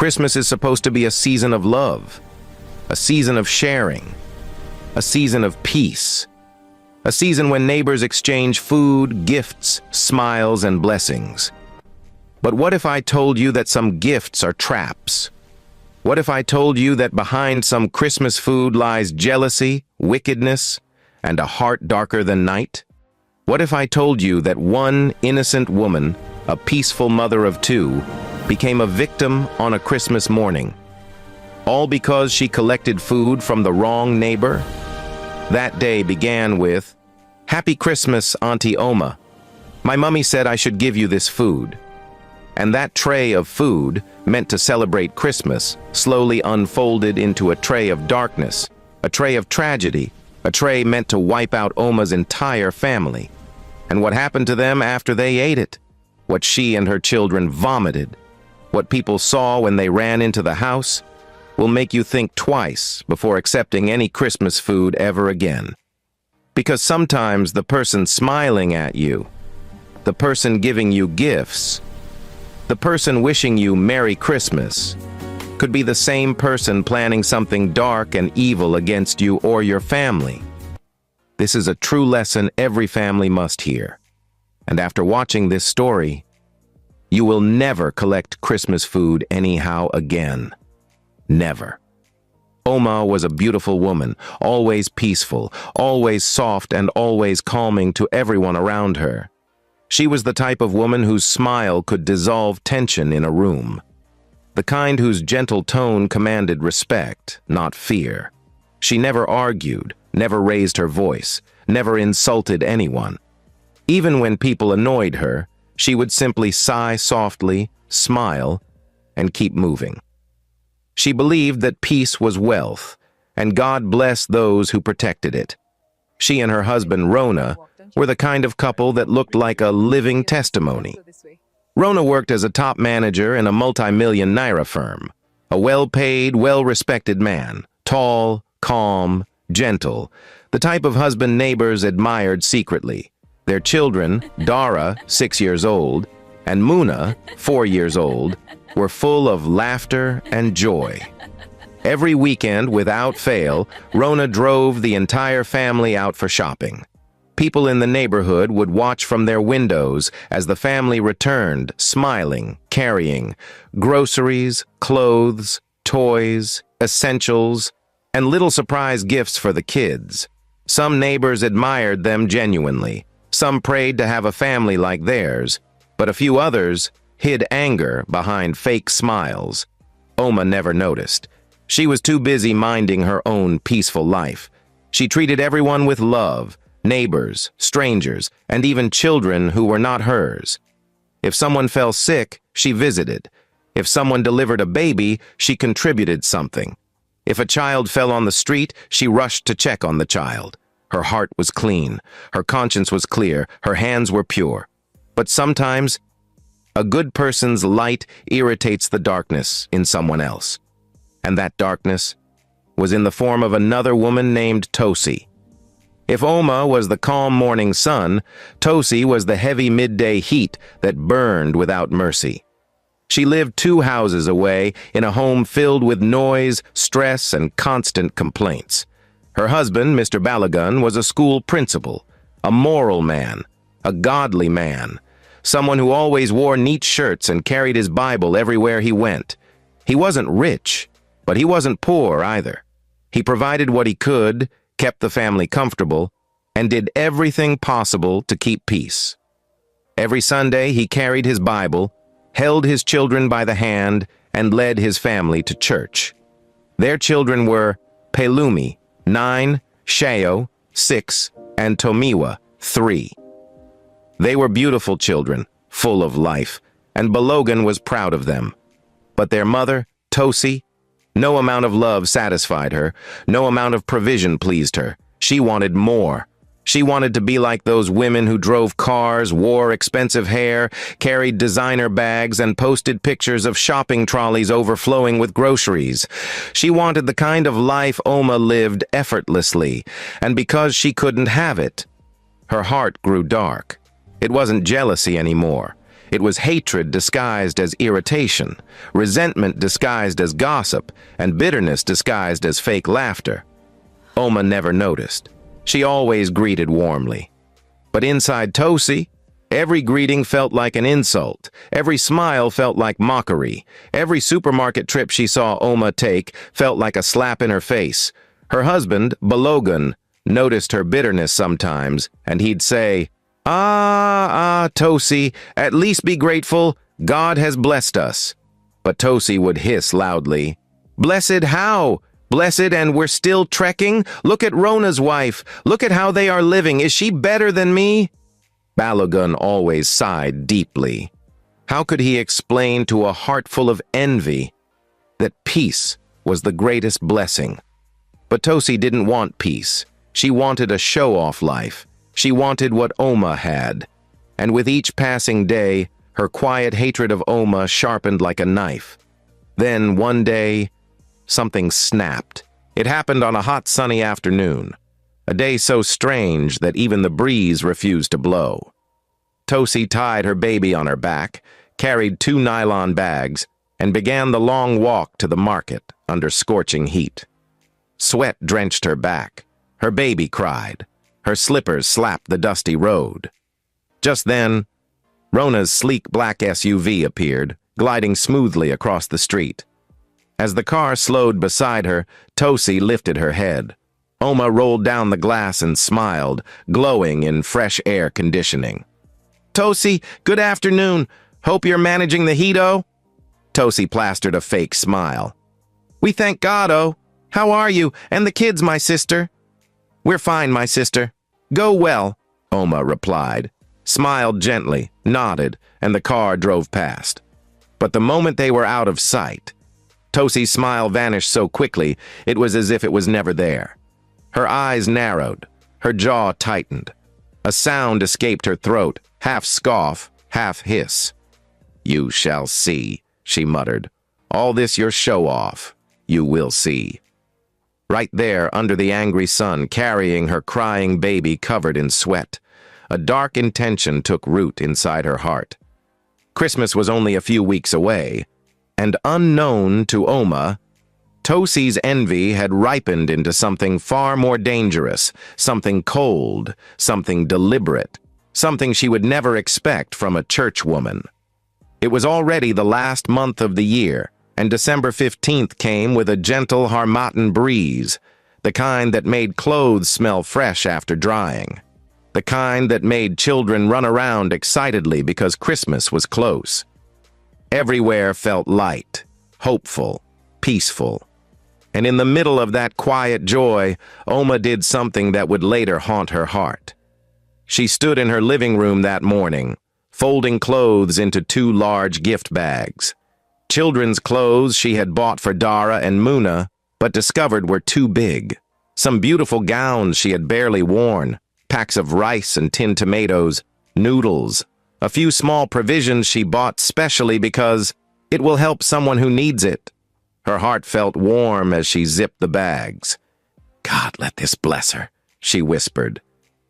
Christmas is supposed to be a season of love, a season of sharing, a season of peace, a season when neighbors exchange food, gifts, smiles, and blessings. But what if I told you that some gifts are traps? What if I told you that behind some Christmas food lies jealousy, wickedness, and a heart darker than night? What if I told you that one innocent woman, a peaceful mother of two, became a victim on a Christmas morning, all because she collected food from the wrong neighbor? That day began with, "Happy Christmas, Auntie Oma. My mummy said I should give you this food." And that tray of food, meant to celebrate Christmas, slowly unfolded into a tray of darkness, a tray of tragedy, a tray meant to wipe out Oma's entire family. And what happened to them after they ate it? What she and her children vomited, what people saw when they ran into the house, will make you think twice before accepting any Christmas food ever again. Because sometimes the person smiling at you, the person giving you gifts, the person wishing you Merry Christmas, could be the same person planning something dark and evil against you or your family. This is a true lesson every family must hear. And after watching this story, you will never collect Christmas food anyhow again. Never. Oma was a beautiful woman, always peaceful, always soft, and always calming to everyone around her. She was the type of woman whose smile could dissolve tension in a room. The kind whose gentle tone commanded respect, not fear. She never argued, never raised her voice, never insulted anyone. Even when people annoyed her, she would simply sigh softly, smile, and keep moving. She believed that peace was wealth, and God blessed those who protected it. She and her husband, Rona, were the kind of couple that looked like a living testimony. Rona worked as a top manager in a multi-million naira firm, a well-paid, well-respected man, tall, calm, gentle, the type of husband neighbors admired secretly. Their children, Dara, 6 years old, and Muna, 4 years old, were full of laughter and joy. Every weekend, without fail, Rona drove the entire family out for shopping. People in the neighborhood would watch from their windows as the family returned, smiling, carrying groceries, clothes, toys, essentials, and little surprise gifts for the kids. Some neighbors admired them genuinely. Some prayed to have a family like theirs, but a few others hid anger behind fake smiles. Oma never noticed. She was too busy minding her own peaceful life. She treated everyone with love, neighbors, strangers, and even children who were not hers. If someone fell sick, she visited. If someone delivered a baby, she contributed something. If a child fell on the street, she rushed to check on the child. Her heart was clean, her conscience was clear, her hands were pure. But sometimes, a good person's light irritates the darkness in someone else. And that darkness was in the form of another woman named Tosi. If Oma was the calm morning sun, Tosi was the heavy midday heat that burned without mercy. She lived 2 houses away in a home filled with noise, stress, and constant complaints. Her husband, Mr. Balagun, was a school principal, a moral man, a godly man, someone who always wore neat shirts and carried his Bible everywhere he went. He wasn't rich, but he wasn't poor either. He provided what he could, kept the family comfortable, and did everything possible to keep peace. Every Sunday, he carried his Bible, held his children by the hand, and led his family to church. Their children were Pelumi, 9, Shayo, 6, and Tomiwa, 3. They were beautiful children, full of life, and Balogan was proud of them. But their mother, Tosi, no amount of love satisfied her, no amount of provision pleased her. She wanted more. She wanted to be like those women who drove cars, wore expensive hair, carried designer bags, and posted pictures of shopping trolleys overflowing with groceries. She wanted the kind of life Oma lived effortlessly, and because she couldn't have it, her heart grew dark. It wasn't jealousy anymore. It was hatred disguised as irritation, resentment disguised as gossip, and bitterness disguised as fake laughter. Oma never noticed. She always greeted warmly. But inside Tosi, every greeting felt like an insult. Every smile felt like mockery. Every supermarket trip she saw Oma take felt like a slap in her face. Her husband, Balogun, noticed her bitterness sometimes, and he'd say, Tosi, at least be grateful. God has blessed us. But Tosi would hiss loudly, Blessed how? Blessed and we're still trekking? Look at Rona's wife. Look at how they are living. Is she better than me? Balogun always sighed deeply. How could he explain to a heart full of envy that peace was the greatest blessing? But Tosi didn't want peace. She wanted a show-off life. She wanted what Oma had. And with each passing day, her quiet hatred of Oma sharpened like a knife. Then, one day, something snapped. It happened on a hot, sunny afternoon. A day so strange that even the breeze refused to blow. Tosi tied her baby on her back, carried 2 nylon bags, and began the long walk to the market under scorching heat. Sweat drenched her back. Her baby cried. Her slippers slapped the dusty road. Just then, Rona's sleek black SUV appeared, gliding smoothly across the street. As the car slowed beside her, Tosi lifted her head. Oma rolled down the glass and smiled, glowing in fresh air conditioning. Tosi, good afternoon. Hope you're managing the heat-o? Tosi plastered a fake smile. We thank God-o. How are you? And the kids, my sister? We're fine, my sister. Go well, Oma replied, smiled gently, nodded, and the car drove past. But the moment they were out of sight, Tosi's smile vanished so quickly it was as if it was never there. Her eyes narrowed, her jaw tightened. A sound escaped her throat, half scoff, half hiss. You shall see, she muttered. All this your show-off. You will see. Right there, under the angry sun, carrying her crying baby covered in sweat, a dark intention took root inside her heart. Christmas was only a few weeks away, and unknown to Oma, Tosi's envy had ripened into something far more dangerous, something cold, something deliberate, something she would never expect from a churchwoman. It was already the last month of the year, and December 15th came with a gentle Harmattan breeze, the kind that made clothes smell fresh after drying, the kind that made children run around excitedly because Christmas was close. Everywhere felt light, hopeful, peaceful. And in the middle of that quiet joy, Oma did something that would later haunt her heart. She stood in her living room that morning, folding clothes into 2 large gift bags. Children's clothes she had bought for Dara and Muna, but discovered were too big. Some beautiful gowns she had barely worn, packs of rice and tinned tomatoes, noodles, a few small provisions she bought specially because it will help someone who needs it. Her heart felt warm as she zipped the bags. God, let this bless her, she whispered.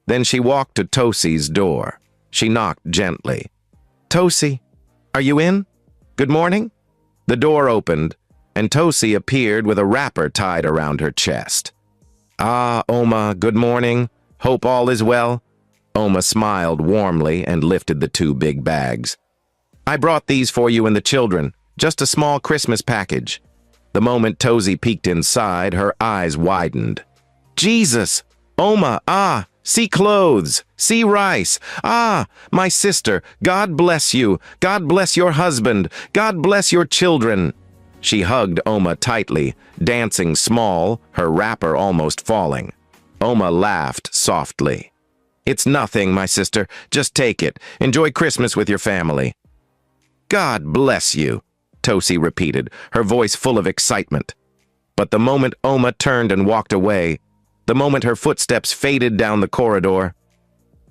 Then she walked to Tosi's door. She knocked gently. Tosi, are you in? Good morning? The door opened, and Tosi appeared with a wrapper tied around her chest. Ah, Oma, good morning. Hope all is well. Oma smiled warmly and lifted the 2 big bags. I brought these for you and the children, just a small Christmas package. The moment Tosi peeked inside, her eyes widened. Jesus! Oma, see clothes, see rice. Ah, my sister, God bless you. God bless your husband. God bless your children. She hugged Oma tightly, dancing small, her wrapper almost falling. Oma laughed softly. It's nothing, my sister. Just take it. Enjoy Christmas with your family. God bless you, Tosi repeated, her voice full of excitement. But the moment Oma turned and walked away, the moment her footsteps faded down the corridor,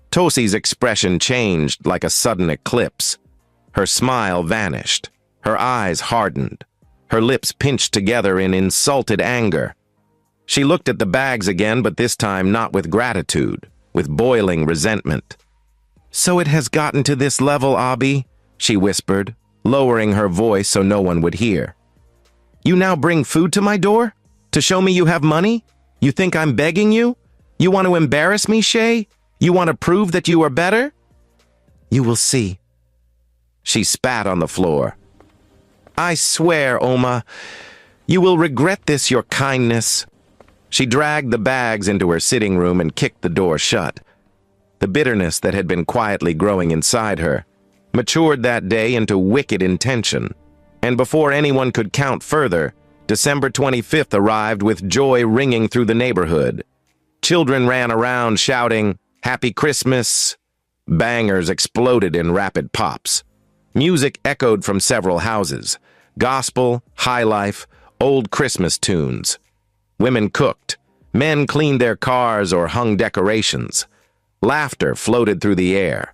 Tosi's expression changed like a sudden eclipse. Her smile vanished. Her eyes hardened. Her lips pinched together in insulted anger. She looked at the bags again, but this time not with gratitude, with boiling resentment. So it has gotten to this level, Abi? she whispered, lowering her voice so no one would hear. You now bring food to my door? To show me you have money? You think I'm begging you? You want to embarrass me, Shay? You want to prove that you are better? You will see. She spat on the floor. I swear, Oma, you will regret this, your kindness. She dragged the bags into her sitting room and kicked the door shut. The bitterness that had been quietly growing inside her matured that day into wicked intention, and before anyone could count further, December 25th arrived with joy ringing through the neighborhood. Children ran around shouting, Happy Christmas! Bangers exploded in rapid pops. Music echoed from several houses. Gospel, high life, old Christmas tunes. Women cooked. Men cleaned their cars or hung decorations. Laughter floated through the air.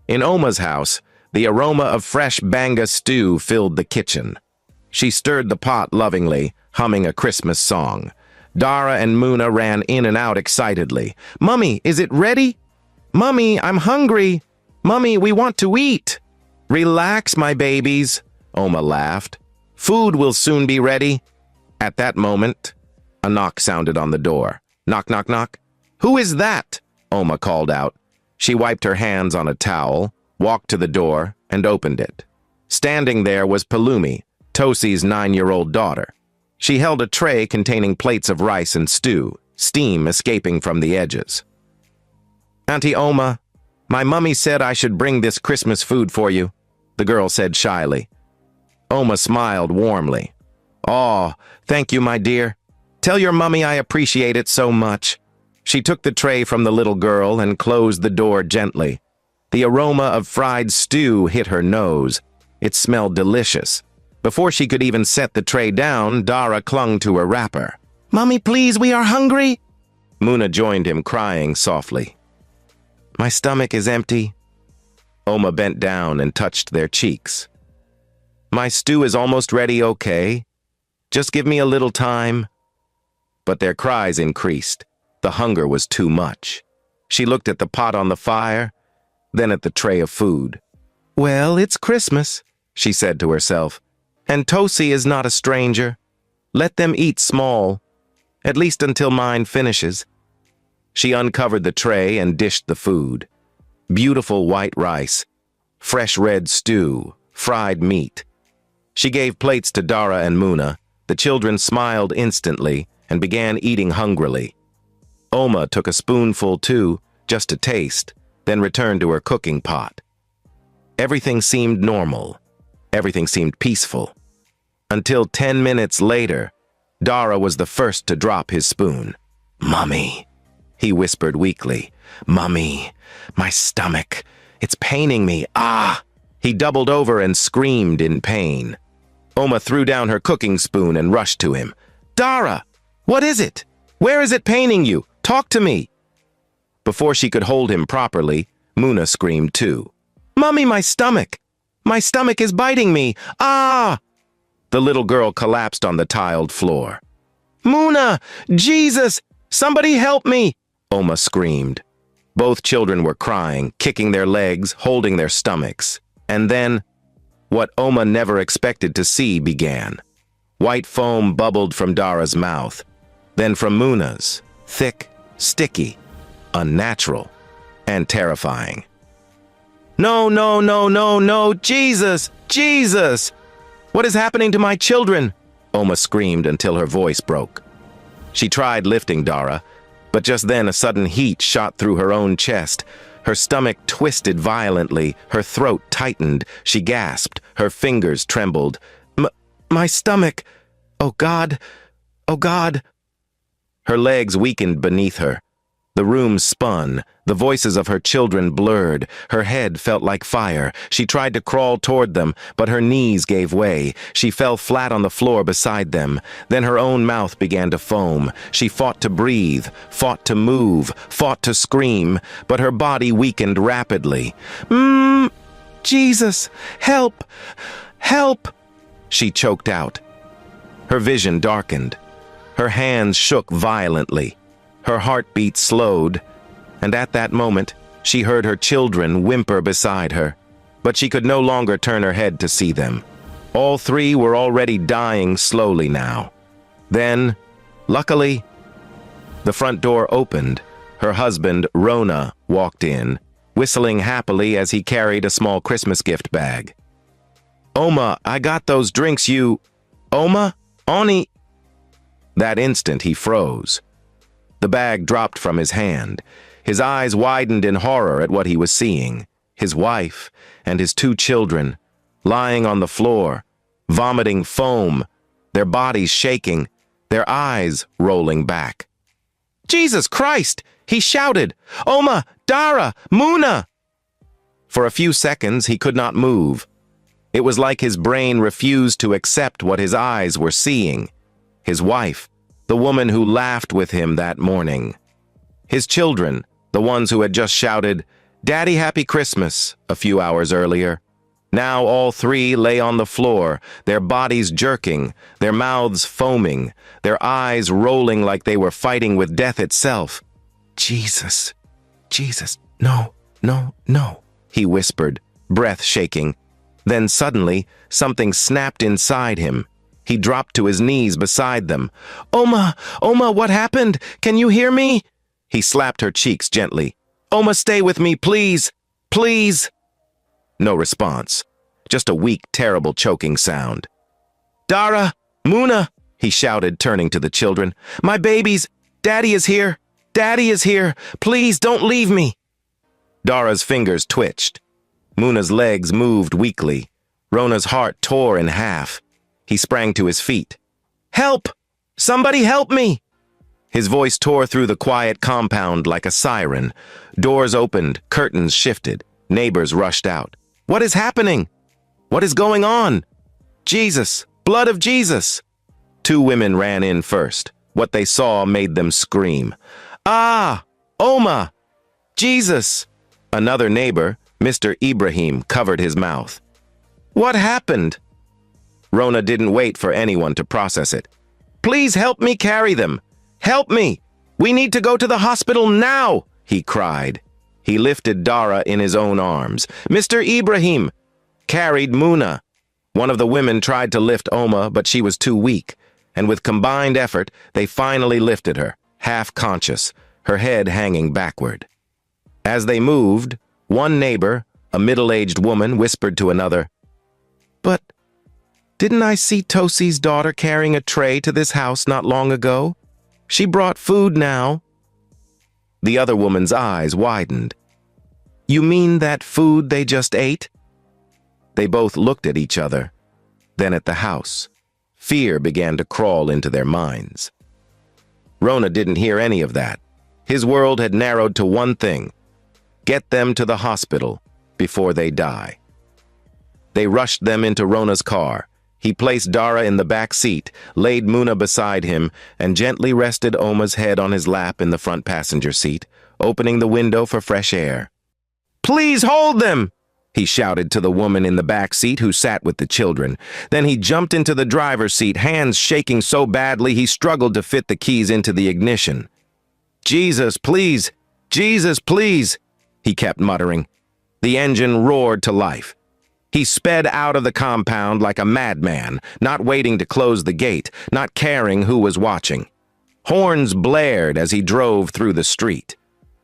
In Oma's house, the aroma of fresh banga stew filled the kitchen. She stirred the pot lovingly, humming a Christmas song. Dara and Muna ran in and out excitedly. Mummy, is it ready? Mummy, I'm hungry. Mummy, we want to eat. Relax, my babies, Oma laughed. Food will soon be ready. At that moment, a knock sounded on the door. Knock, knock, knock. Who is that? Oma called out. She wiped her hands on a towel, walked to the door, and opened it. Standing there was Palumi, Tosi's 9-year-old daughter. She held a tray containing plates of rice and stew, steam escaping from the edges. Auntie Oma, my mummy said I should bring this Christmas food for you, the girl said shyly. Oma smiled warmly. Aw, thank you, my dear. Tell your mummy I appreciate it so much. She took the tray from the little girl and closed the door gently. The aroma of fried stew hit her nose. It smelled delicious. Before she could even set the tray down, Dara clung to her wrapper. Mummy, please, we are hungry. Muna joined him, crying softly. My stomach is empty. Oma bent down and touched their cheeks. My stew is almost ready, okay? Just give me a little time. But their cries increased. The hunger was too much. She looked at the pot on the fire, then at the tray of food. Well, it's Christmas, she said to herself, and Tosi is not a stranger. Let them eat small, at least until mine finishes. She uncovered the tray and dished the food. Beautiful white rice, fresh red stew, fried meat. She gave plates to Dara and Muna. The children smiled instantly and began eating hungrily. Oma took a spoonful too, just to taste, then returned to her cooking pot. Everything seemed normal. Everything seemed peaceful. Until 10 minutes later, Dara was the first to drop his spoon. Mummy, he whispered weakly. Mummy, my stomach, it's paining me. Ah! He doubled over and screamed in pain. Oma threw down her cooking spoon and rushed to him. Dara, what is it? Where is it paining you? Talk to me. Before she could hold him properly, Muna screamed too. Mummy, my stomach! My stomach is biting me! Ah! The little girl collapsed on the tiled floor. Muna! Jesus! Somebody help me! Oma screamed. Both children were crying, kicking their legs, holding their stomachs. And then, what Oma never expected to see began. White foam bubbled from Dara's mouth, then from Muna's, thick, sticky, unnatural, and terrifying. No, no, no, no, no, Jesus! Jesus! What is happening to my children? Oma screamed until her voice broke. She tried lifting Dara, but just then a sudden heat shot through her own chest. Her stomach twisted violently, her throat tightened. She gasped, her fingers trembled. My stomach! Oh God! Oh God! Her legs weakened beneath her. The room spun. The voices of her children blurred. Her head felt like fire. She tried to crawl toward them, but her knees gave way. She fell flat on the floor beside them. Then her own mouth began to foam. She fought to breathe, fought to move, fought to scream, but her body weakened rapidly. Jesus, help! Help! She choked out. Her vision darkened. Her hands shook violently. Her heartbeat slowed, and at that moment, she heard her children whimper beside her. but she could no longer turn her head to see them. All three were already dying slowly now. Then, luckily, the front door opened. Her husband, Rona, walked in, whistling happily as he carried a small Christmas gift bag. "Oma, I got those drinks you... Oma? Oni..." That instant, he froze. The bag dropped from his hand. His eyes widened in horror at what he was seeing. His wife and his two children, lying on the floor, vomiting foam, their bodies shaking, their eyes rolling back. "Jesus Christ!" he shouted. "Oma! Dara! Muna!" For a few seconds, he could not move. It was like his brain refused to accept what his eyes were seeing. His wife, the woman who laughed with him that morning. His children, the ones who had just shouted, "Daddy, Happy Christmas," a few hours earlier. Now all three lay on the floor, their bodies jerking, their mouths foaming, their eyes rolling like they were fighting with death itself. "Jesus, Jesus, no, no, no," he whispered, breath shaking. Then suddenly, something snapped inside him. He dropped to his knees beside them. "Oma, Oma, what happened? Can you hear me?" He slapped her cheeks gently. "Oma, stay with me, please, please." No response, just a weak, terrible choking sound. "Dara, Muna," he shouted, turning to the children. "My babies, Daddy is here. Daddy is here. Please don't leave me." Dara's fingers twitched. Muna's legs moved weakly. Rona's heart tore in half. He sprang to his feet. "Help! Somebody help me!" His voice tore through the quiet compound like a siren. Doors opened, curtains shifted. Neighbors rushed out. "What is happening? What is going on? Jesus! Blood of Jesus!" Two women ran in first. What they saw made them scream. "Ah! Oma! Jesus!" Another neighbor, Mr. Ibrahim, covered his mouth. "What happened?" Rona didn't wait for anyone to process it. "Please help me carry them! Help me! We need to go to the hospital now!" he cried. He lifted Dara in his own arms. Mr. Ibrahim carried Muna. One of the women tried to lift Oma, but she was too weak, and with combined effort, they finally lifted her, half-conscious, her head hanging backward. As they moved, one neighbor, a middle-aged woman, whispered to another, "But didn't I see Tosi's daughter carrying a tray to this house not long ago? She brought food now." The other woman's eyes widened. "You mean that food they just ate?" They both looked at each other, then at the house. Fear began to crawl into their minds. Rona didn't hear any of that. His world had narrowed to one thing: get them to the hospital before they die. They rushed them into Rona's car. He placed Dara in the back seat, laid Muna beside him, and gently rested Oma's head on his lap in the front passenger seat, opening the window for fresh air. "Please hold them!" he shouted to the woman in the back seat who sat with the children. Then he jumped into the driver's seat, hands shaking so badly he struggled to fit the keys into the ignition. "Jesus, please! Jesus, please!" he kept muttering. The engine roared to life. He sped out of the compound like a madman, not waiting to close the gate, not caring who was watching. Horns blared as he drove through the street.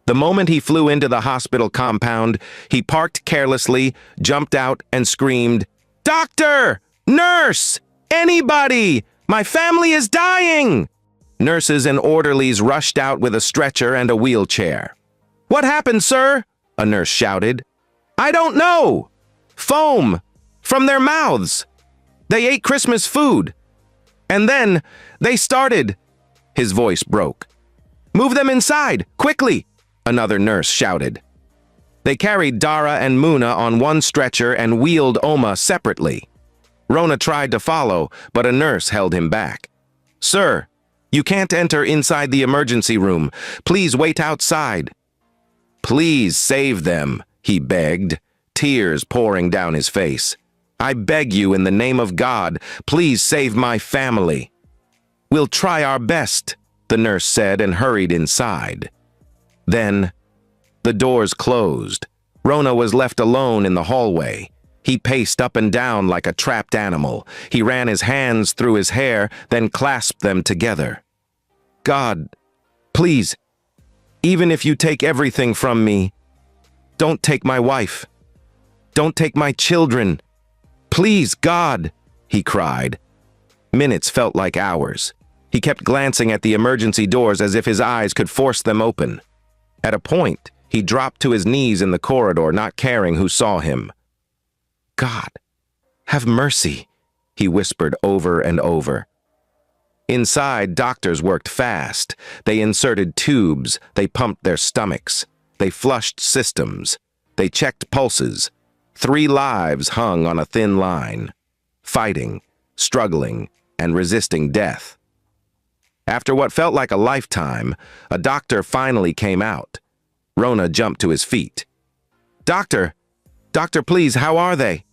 The moment he flew into the hospital compound, he parked carelessly, jumped out, and screamed, "Doctor! Nurse! Anybody! My family is dying!" Nurses and orderlies rushed out with a stretcher and a wheelchair. "What happened, sir?" a nurse shouted. "I don't know. Foam from their mouths. They ate Christmas food. And then they started..." His voice broke. "Move them inside, quickly!" another nurse shouted. They carried Dara and Muna on one stretcher and wheeled Oma separately. Rona tried to follow, but a nurse held him back. "Sir, you can't enter inside the emergency room. Please wait outside." "Please save them," he begged, tears pouring down his face. "I beg you in the name of God, please save my family." "We'll try our best," the nurse said and hurried inside. Then, the doors closed. Rona was left alone in the hallway. He paced up and down like a trapped animal. He ran his hands through his hair, then clasped them together. God, please, even if you take everything from me, don't take my wife. Don't take my children. Please, God, he cried. Minutes felt like hours. He kept glancing at the emergency doors as if his eyes could force them open. At a point, he dropped to his knees in the corridor, not caring who saw him. God, have mercy, he whispered over and over. Inside, doctors worked fast. They inserted tubes, they pumped their stomachs, they flushed systems, they checked pulses. 3 lives hung on a thin line, fighting, struggling, and resisting death. After what felt like a lifetime, a doctor finally came out. Rona jumped to his feet. Doctor, please, how are they?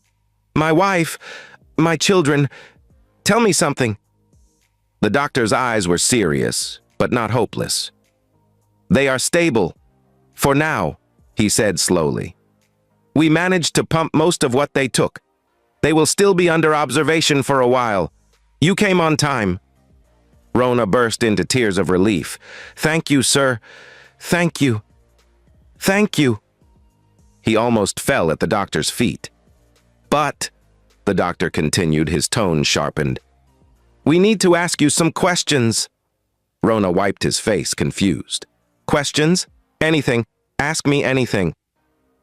My wife, my children, tell me something. The doctor's eyes were serious, but not hopeless. They are stable. For now, he said slowly. We managed to pump most of what they took. They will still be under observation for a while. You came on time. Rona burst into tears of relief. Thank you, sir. Thank you. Thank you. He almost fell at the doctor's feet. But, the doctor continued, his tone sharpened, we need to ask you some questions. Rona wiped his face, confused. Questions? Anything. Ask me anything.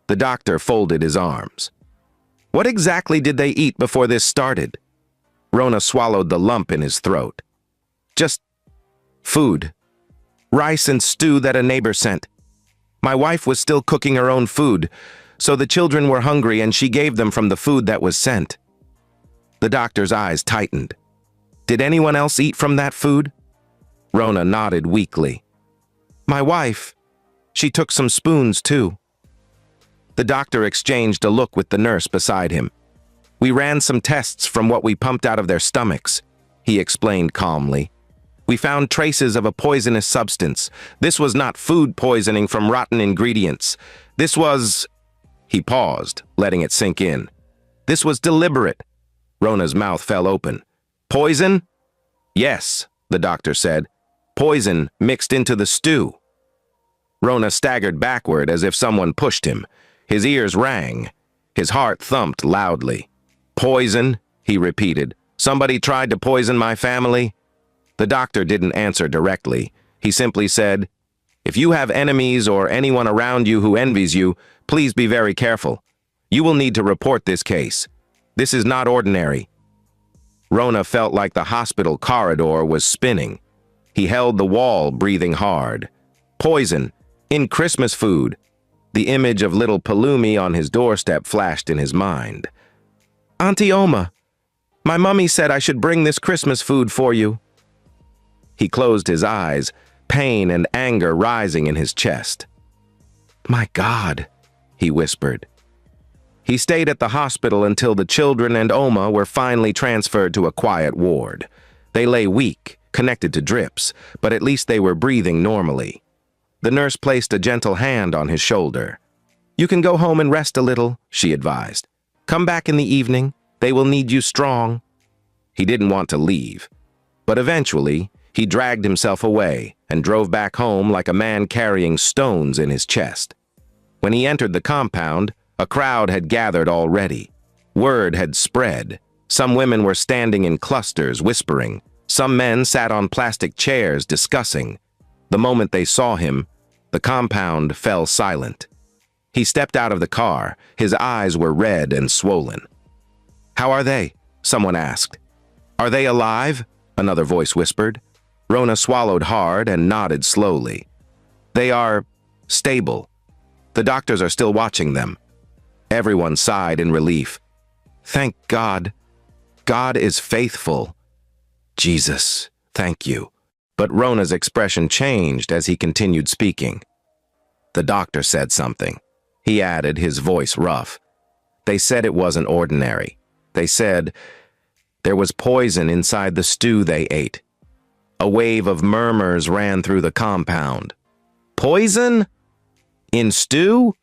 The doctor folded his arms. What exactly did they eat before this started? Rona swallowed the lump in his throat. Just food. Rice and stew that a neighbor sent. My wife was still cooking her own food, so the children were hungry and she gave them from the food that was sent. The doctor's eyes tightened. Did anyone else eat from that food? Rona nodded weakly. My wife. She took some spoons too. The doctor exchanged a look with the nurse beside him. We ran some tests from what we pumped out of their stomachs, he explained calmly. We found traces of a poisonous substance. This was not food poisoning from rotten ingredients. This was... He paused, letting it sink in. This was deliberate. Rona's mouth fell open. Poison? Yes, the doctor said. Poison mixed into the stew. Rona staggered backward as if someone pushed him. His ears rang. His heart thumped loudly. Poison, he repeated. Somebody tried to poison my family? The doctor didn't answer directly. He simply said, if you have enemies or anyone around you who envies you, please be very careful. You will need to report this case. This is not ordinary. Rona felt like the hospital corridor was spinning. He held the wall, breathing hard. Poison, in Christmas food. The image of little Palumi on his doorstep flashed in his mind. Auntie Oma, my mummy said I should bring this Christmas food for you. He closed his eyes, pain and anger rising in his chest. My God, he whispered. He stayed at the hospital until the children and Oma were finally transferred to a quiet ward. They lay weak, connected to drips, but at least they were breathing normally. The nurse placed a gentle hand on his shoulder. You can go home and rest a little, she advised. Come back in the evening. They will need you strong. He didn't want to leave, but eventually he dragged himself away and drove back home like a man carrying stones in his chest. When he entered the compound, a crowd had gathered already. Word had spread. Some women were standing in clusters, whispering. Some men sat on plastic chairs, discussing. The moment they saw him, the compound fell silent. He stepped out of the car. His eyes were red and swollen. How are they? Someone asked. Are they alive? Another voice whispered. Rona swallowed hard and nodded slowly. They are stable. The doctors are still watching them. Everyone sighed in relief. Thank God. God is faithful. Jesus, thank you. But Rona's expression changed as he continued speaking. The doctor said something. He added, his voice rough. They said it wasn't ordinary. They said there was poison inside the stew they ate. A wave of murmurs ran through the compound. Poison? In stew?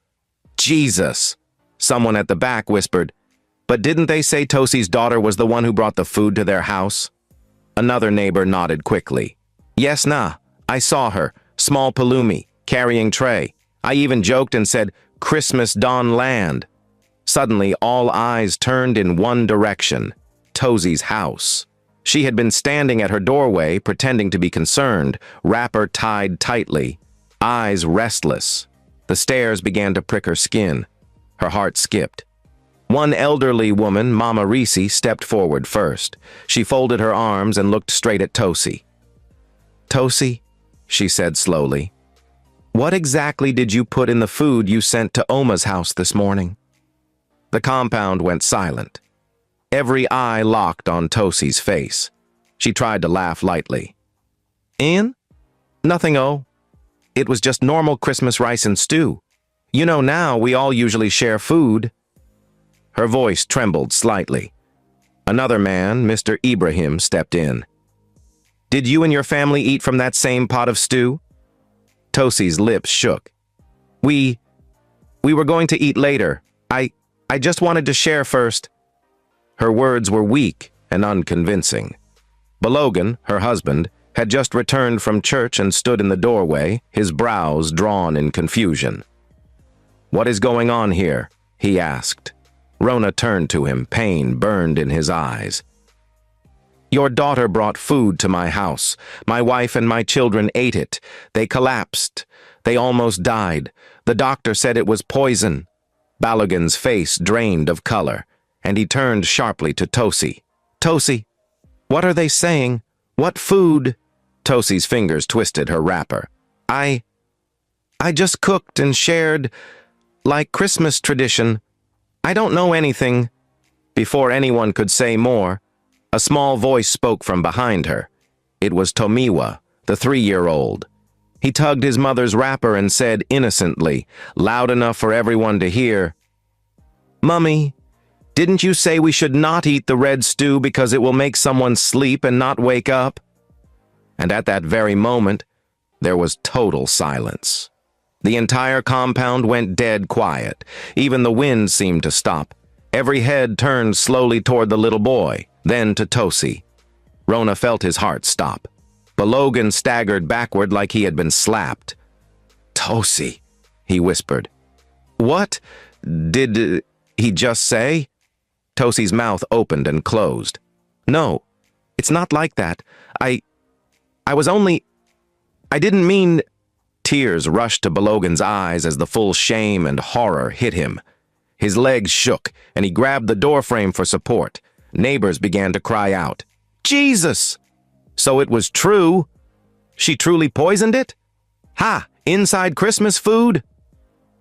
Jesus! Someone at the back whispered, "But didn't they say Tosi's daughter was the one who brought the food to their house?" Another neighbor nodded quickly. "Yes, nah. I saw her, small palumi, carrying tray. I even joked and said, 'Christmas Dawn Land.'" Suddenly, all eyes turned in one direction, Tosi's house. She had been standing at her doorway, pretending to be concerned, wrapper tied tightly, eyes restless. The stares began to prick her skin. Her heart skipped. One elderly woman, Mama Risi, stepped forward first. She folded her arms and looked straight at Tosi. "Tosi," she said slowly, "what exactly did you put in the food you sent to Oma's house this morning?" The compound went silent. Every eye locked on Tosi's face. She tried to laugh lightly. "In? Nothing, oh. It was just normal Christmas rice and stew. You know now we all usually share food." Her voice trembled slightly. Another man, Mr. Ibrahim, stepped in. "Did you and your family eat from that same pot of stew?" Tosi's lips shook. We were going to eat later. I just wanted to share first." Her words were weak and unconvincing. Balogan, her husband, had just returned from church and stood in the doorway, his brows drawn in confusion. "What is going on here?" he asked. Rona turned to him, pain burned in his eyes. "Your daughter brought food to my house. My wife and my children ate it. They collapsed. They almost died. The doctor said it was poison." Balogan's face drained of color, and he turned sharply to Tosi. "Tosi, what are they saying? What food?" Tosi's fingers twisted her wrapper. I just cooked and shared, like Christmas tradition. I don't know anything." Before anyone could say more, a small voice spoke from behind her. It was Tomiwa, the 3-year-old. He tugged his mother's wrapper and said innocently, loud enough for everyone to hear, "Mummy, didn't you say we should not eat the red stew because it will make someone sleep and not wake up?" And at that very moment, there was total silence. The entire compound went dead quiet. Even the wind seemed to stop. Every head turned slowly toward the little boy, then to Tosi. Rona felt his heart stop. Balogan staggered backward like he had been slapped. "Tosi," he whispered. "What did he just say?" Tosi's mouth opened and closed. "No, it's not like that. I didn't mean—" Tears rushed to Balogan's eyes as the full shame and horror hit him. His legs shook, and he grabbed the doorframe for support. Neighbors began to cry out, "Jesus! So it was true? She truly poisoned it? Ha! Inside Christmas food?"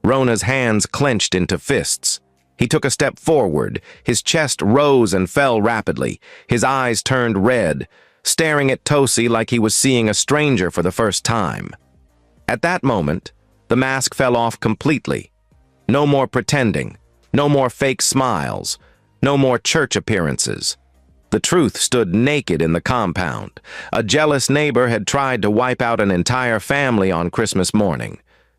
Rona's hands clenched into fists. He took a step forward. His chest rose and fell rapidly. His eyes turned red, staring at Tosi like he was seeing a stranger for the first time. At that moment, the mask fell off completely. No more pretending. No more fake smiles. No more church appearances. The truth stood naked in the compound. A jealous neighbor had tried to wipe out an entire family on Christmas morning.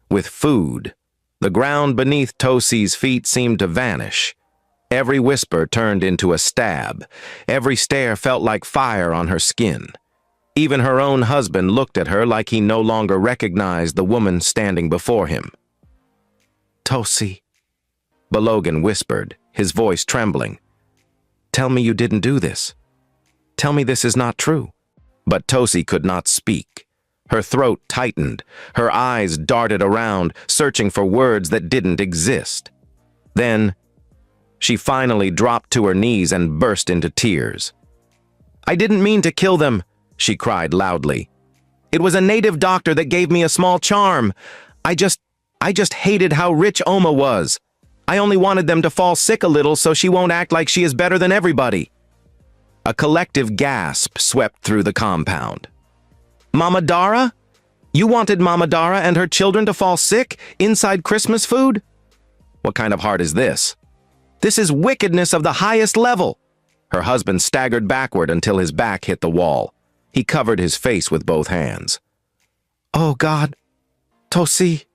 With food. The ground beneath Tosi's feet seemed to vanish. Every whisper turned into a stab. Every stare felt like fire on her skin. Even her own husband looked at her like he no longer recognized the woman standing before him. "Tosi," Balogan whispered, his voice trembling. "Tell me you didn't do this. Tell me this is not true." But Tosi could not speak. Her throat tightened. Her eyes darted around, searching for words that didn't exist. Then, she finally dropped to her knees and burst into tears. "I didn't mean to kill them," she cried loudly. "It was a native doctor that gave me a small charm. I just hated how rich Oma was. I only wanted them to fall sick a little so she won't act like she is better than everybody." A collective gasp swept through the compound. "Mama Dara? You wanted Mama Dara and her children to fall sick inside Christmas food? What kind of heart is this? This is wickedness of the highest level." Her husband staggered backward until his back hit the wall. He covered his face with both hands. "Oh God, Tosi,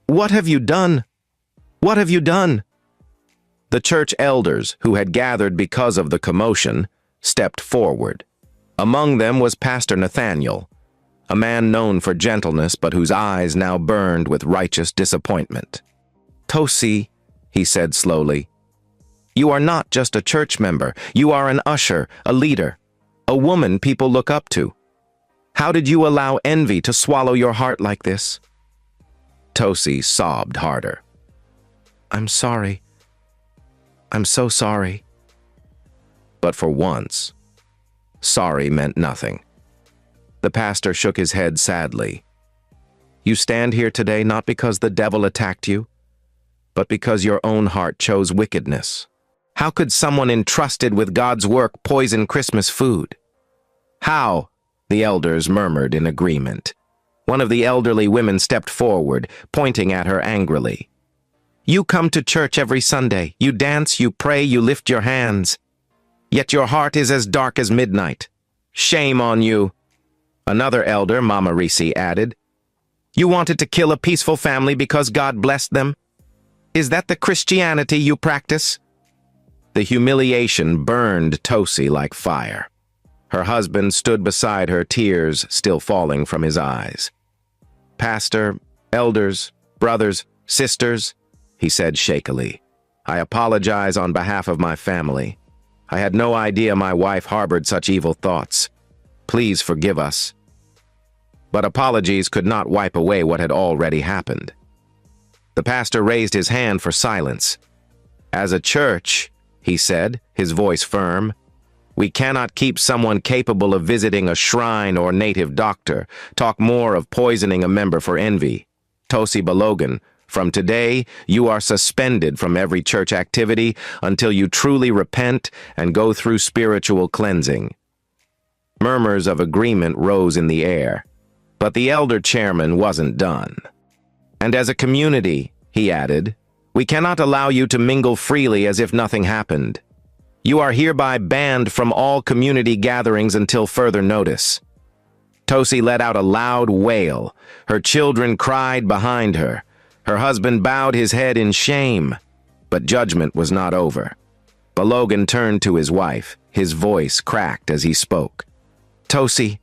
what have you done?" What have you done?" The church elders, who had gathered because of the commotion, stepped forward. Among them was Pastor Nathaniel, a man known for gentleness but whose eyes now burned with righteous disappointment. "Tosi," he said slowly, "you are not just a church member. You are an usher, a leader, a woman people look up to. How did you allow envy to swallow your heart like this?" Tosi sobbed harder. "I'm sorry. I'm so sorry." But for once, sorry meant nothing. The pastor shook his head sadly. "You stand here today not because the devil attacked you, but because your own heart chose wickedness. How could someone entrusted with God's work poison Christmas food?" "How?" the elders murmured in agreement. One of the elderly women stepped forward, pointing at her angrily. "You come to church every Sunday. You dance, you pray, you lift your hands. Yet your heart is as dark as midnight. Shame on you." Another elder, Mama Risi, added, "You wanted to kill a peaceful family because God blessed them? Is that the Christianity you practice?" The humiliation burned Tosi like fire. Her husband stood beside her, tears still falling from his eyes. "Pastor, elders, brothers, sisters," he said shakily, "I apologize on behalf of my family. I had no idea my wife harbored such evil thoughts. Please forgive us." But apologies could not wipe away what had already happened. The pastor raised his hand for silence. "As a church," he said, his voice firm, "we cannot keep someone capable of visiting a shrine or native doctor talk more of poisoning a member for envy. Tosi Balogan, from today, you are suspended from every church activity until you truly repent and go through spiritual cleansing." Murmurs of agreement rose in the air, but the elder chairman wasn't done. "And as a community," he added, "we cannot allow you to mingle freely as if nothing happened. You are hereby banned from all community gatherings until further notice." Tosi let out a loud wail. Her children cried behind her. Her husband bowed his head in shame, but judgment was not over. Balogan turned to his wife. His voice cracked as he spoke. "Tosi,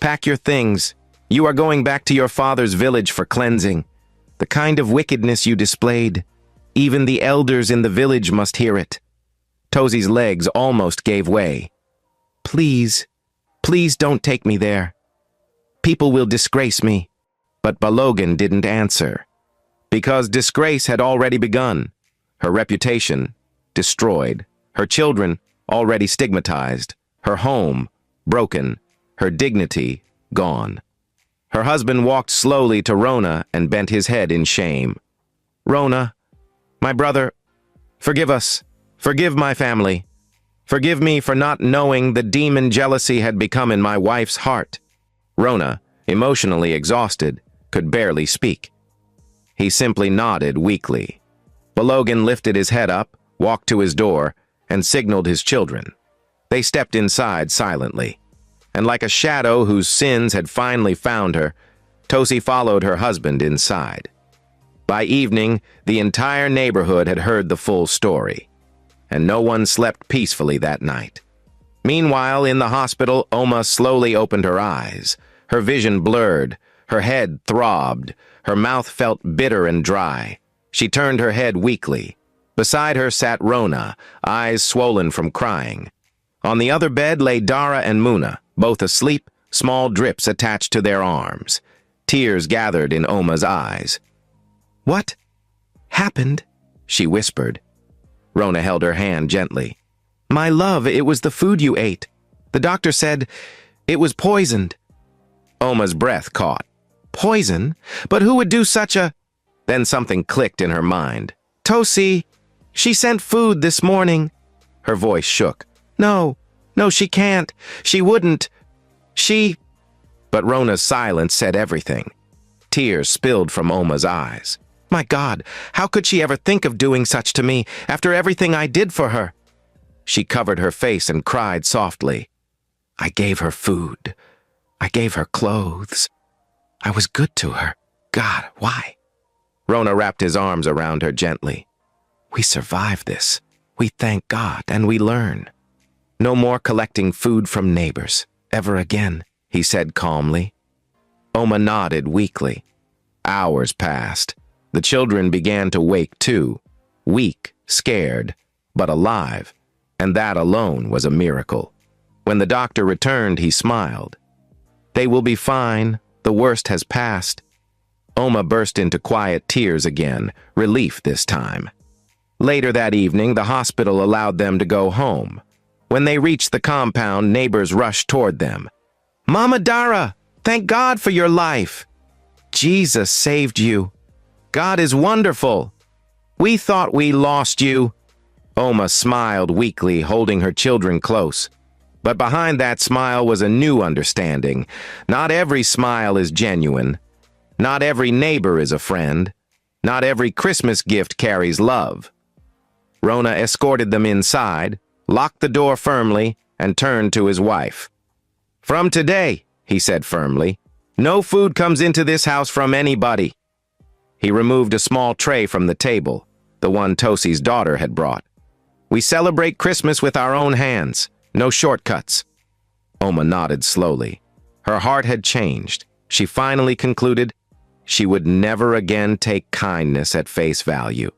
pack your things. You are going back to your father's village for cleansing. The kind of wickedness you displayed, even the elders in the village must hear it." Tosi's legs almost gave way. Please don't take me there. People will disgrace me." But Balogan didn't answer, because disgrace had already begun. Her reputation destroyed, her children already stigmatized, her home broken, her dignity gone. Her husband walked slowly to Rona and bent his head in shame. "Rona, my brother, forgive us. Forgive my family. Forgive me for not knowing the demon jealousy had become in my wife's heart." Rona, emotionally exhausted, could barely speak. He simply nodded weakly. Balogan lifted his head up, walked to his door, and signaled his children. They stepped inside silently, and like a shadow whose sins had finally found her, Tosi followed her husband inside. By evening, the entire neighborhood had heard the full story, and no one slept peacefully that night. Meanwhile, in the hospital, Oma slowly opened her eyes. Her vision blurred, her head throbbed, her mouth felt bitter and dry. She turned her head weakly. Beside her sat Rona, eyes swollen from crying. On the other bed lay Dara and Muna, both asleep, small drips attached to their arms. Tears gathered in Oma's eyes. "What happened?" she whispered. Rona held her hand gently. "My love, it was the food you ate. The doctor said it was poisoned." Oma's breath caught. "Poison? But who would do such a—" Then something clicked in her mind. "Tosi, she sent food this morning." Her voice shook. No, she can't. She wouldn't. She—" But Rona's silence said everything. Tears spilled from Oma's eyes. "My God, how could she ever think of doing such to me after everything I did for her?" She covered her face and cried softly. "I gave her food. I gave her clothes. I was good to her. God, why? Rona wrapped his arms around her gently. We survived this. We thank God and we learn. No more collecting food from neighbors, ever again, he said calmly. Oma nodded weakly. Hours passed. The children began to wake too, weak, scared, but alive, and that alone was a miracle. When the doctor returned, he smiled. They will be fine. The worst has passed. Oma burst into quiet tears again, relief this time. Later that evening, the hospital allowed them to go home. When they reached the compound, neighbors rushed toward them. Mama Dara, thank God for your life. Jesus saved you. God is wonderful. We thought we lost you. Oma smiled weakly, holding her children close. But behind that smile was a new understanding. Not every smile is genuine. Not every neighbor is a friend. Not every Christmas gift carries love. Rona escorted them inside, locked the door firmly, and turned to his wife. From today, he said firmly, no food comes into this house from anybody. He removed a small tray from the table, the one Tosi's daughter had brought. We celebrate Christmas with our own hands, no shortcuts. Oma nodded slowly. Her heart had changed. She finally concluded she would never again take kindness at face value.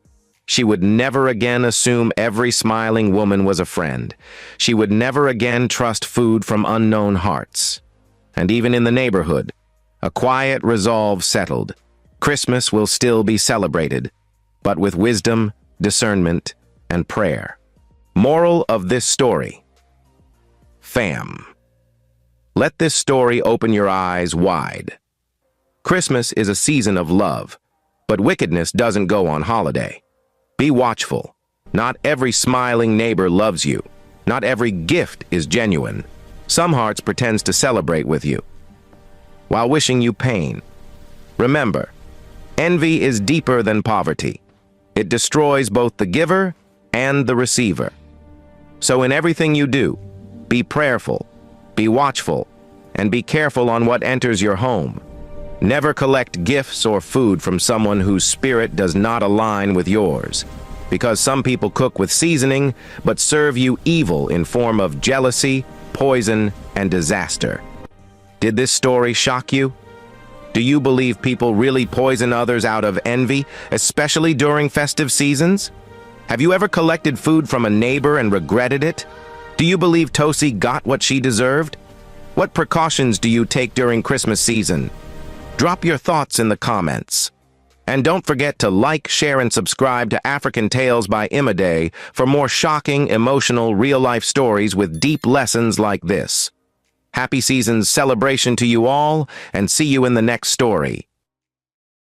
She would never again assume every smiling woman was a friend. She would never again trust food from unknown hearts. And even in the neighborhood, a quiet resolve settled. Christmas will still be celebrated, but with wisdom, discernment, and prayer. Moral of this story. Fam. Let this story open your eyes wide. Christmas is a season of love, but wickedness doesn't go on holiday. Be watchful. Not every smiling neighbor loves you. Not every gift is genuine. Some hearts pretends to celebrate with you, while wishing you pain. Remember, envy is deeper than poverty. It destroys both the giver and the receiver. So in everything you do, be prayerful, be watchful, and be careful on what enters your home. Never collect gifts or food from someone whose spirit does not align with yours, because some people cook with seasoning but serve you evil in form of jealousy, poison, and disaster. Did this story shock you? Do you believe people really poison others out of envy, especially during festive seasons? Have you ever collected food from a neighbor and regretted it? Do you believe Tosi got what she deserved? What precautions do you take during Christmas season? Drop your thoughts in the comments. And don't forget to like, share, and subscribe to African Tales by Imade for more shocking, emotional, real-life stories with deep lessons like this. Happy Season's celebration to you all, and see you in the next story.